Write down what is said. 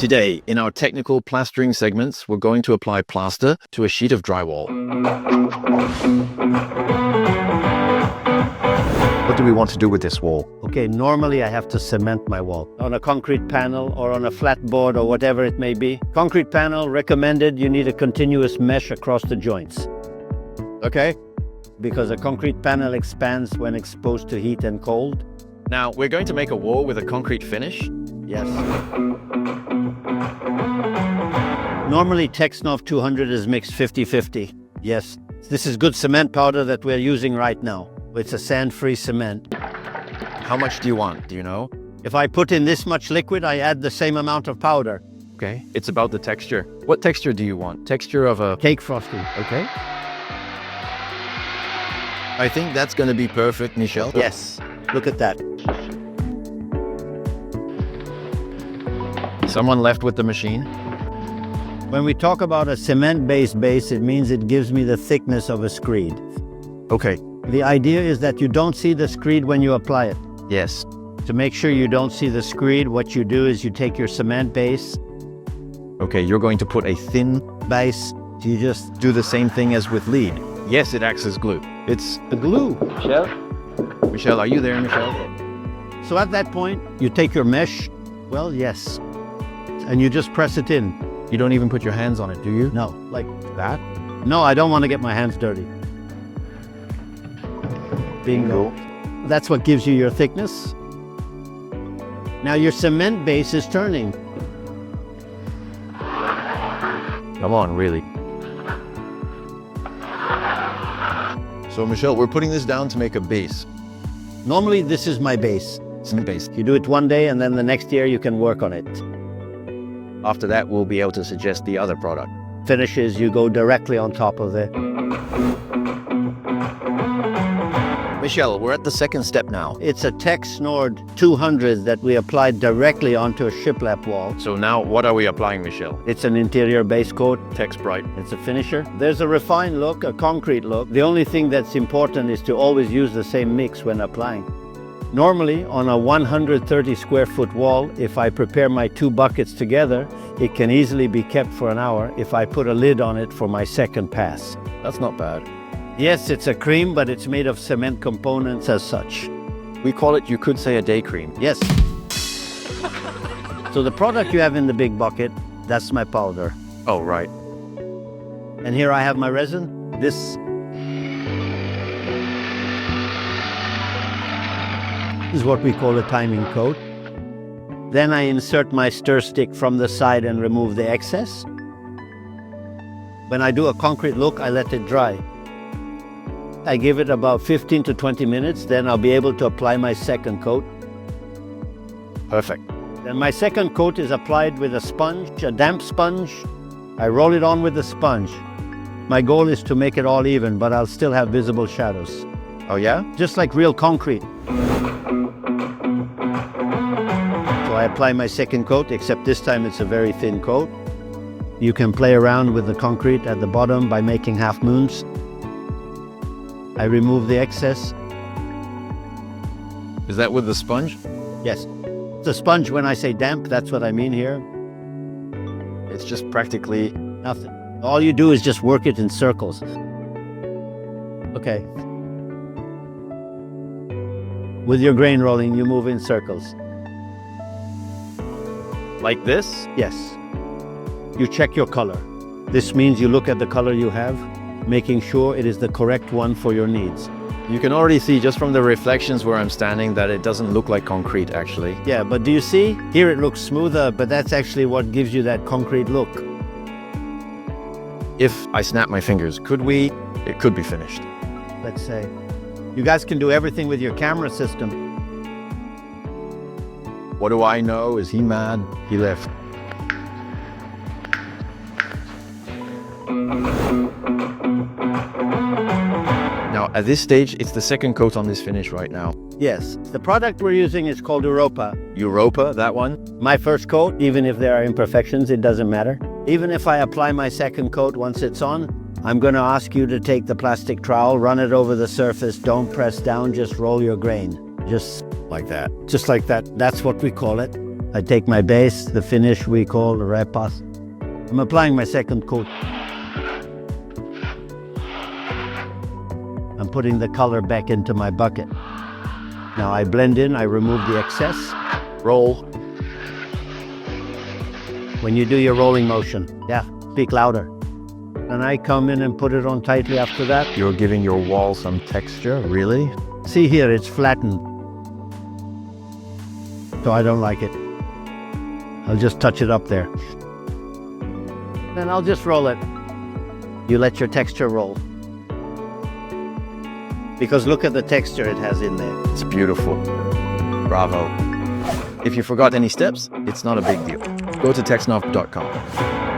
Today, in our technical plastering segments, we're going to apply plaster to a sheet of drywall. What do we want to do with this wall? Okay, normally I have to cement my wall on a concrete panel or on a flat board or whatever it may be. Concrete panel recommended, you need a continuous mesh across the joints. Okay. Because a concrete panel expands when exposed to heat and cold. Now, we're going to make a wall with a concrete finish. Yes. Normally Texnov 200 is mixed 50-50. Yes. This is good cement powder that we're using right now. It's a sand-free cement. How much do you want? Do you know? If I put in this much liquid, I add the same amount of powder. Okay. It's about the texture. What texture do you want? Texture of a cake frosting. Okay. I think that's going to be perfect, Michel. Yes. Look at that. Someone left with the machine? When we talk about a cement-based base, it means it gives me the thickness of a screed. Okay. The idea is that you don't see the screed when you apply it. Yes. To make sure you don't see the screed, what you do is you take your cement base. Okay, you're going to put a thin base. You just do the same thing as with lead. Yes, it acts as glue. It's the glue. Michel? Michel, are you there, Michel? So at that point, you take your mesh. Well, yes. And you just press it in. You don't even put your hands on it, do you? No. Like that? No, I don't want to get my hands dirty. Bingo. That's what gives you your thickness. Now your cement base is turning. Come on, really. So, Michel, we're putting this down to make a base. Normally, this is my base. Cement base. You do it one day, and then the next year you can work on it. After that, we'll be able to suggest the other product. Finishes, you go directly on top of it. Michel, we're at the second step now. It's a Texnord 200 that we applied directly onto a shiplap wall. So now, what are we applying, Michel? It's an interior base coat. Tex Bright. It's a finisher. There's a refined look, a concrete look. The only thing that's important is to always use the same mix when applying. Normally, on a 130 square foot wall, if I prepare my two buckets together, it can easily be kept for an hour if I put a lid on it for my second pass. That's not bad. Yes, it's a cream, but it's made of cement components as such. We call it, you could say, a day cream. Yes. So the product you have in the big bucket, that's my powder. Oh, right. And here I have my resin. This is what we call a timing coat. Then I insert my stir stick from the side and remove the excess. When I do a concrete look, I let it dry. I give it about 15 to 20 minutes, then I'll be able to apply my second coat. Perfect. Then my second coat is applied with a sponge, a damp sponge. I roll it on with the sponge. My goal is to make it all even, but I'll still have visible shadows. Oh yeah? Just like real concrete. So I apply my second coat, except this time it's a very thin coat. You can play around with the concrete at the bottom by making half moons. I remove the excess. Is that with the sponge? Yes. The sponge, when I say damp, that's what I mean here. It's just practically nothing. All you do is just work it in circles. Okay. With your grain rolling, you move in circles. Like this? Yes. You check your color. This means you look at the color you have, making sure it is the correct one for your needs. You can already see just from the reflections where I'm standing that it doesn't look like concrete, actually. Yeah, but do you see? Here it looks smoother, but that's actually what gives you that concrete look. If I snap my fingers, it could be finished. Let's say. You guys can do everything with your camera system. What do I know? Is he mad? He left. Now, at this stage, it's the second coat on this finish right now. Yes. The product we're using is called Europa. Europa, that one? My first coat, even if there are imperfections, it doesn't matter. Even if I apply my second coat once it's on, I'm going to ask you to take the plastic trowel, run it over the surface, don't press down, just roll your grain. Just like that. Just like that. That's what we call it. I take my base, the finish we call the repas. I'm applying my second coat. I'm putting the color back into my bucket. Now I blend in, I remove the excess. Roll. When you do your rolling motion, yeah, speak louder. And I come in and put it on tightly after that. You're giving your wall some texture, really? See here, it's flattened. So I don't like it. I'll just touch it up there. Then I'll just roll it. You let your texture roll. Because look at the texture it has in there. It's beautiful. Bravo. If you forgot any steps, it's not a big deal. Go to texnof.com.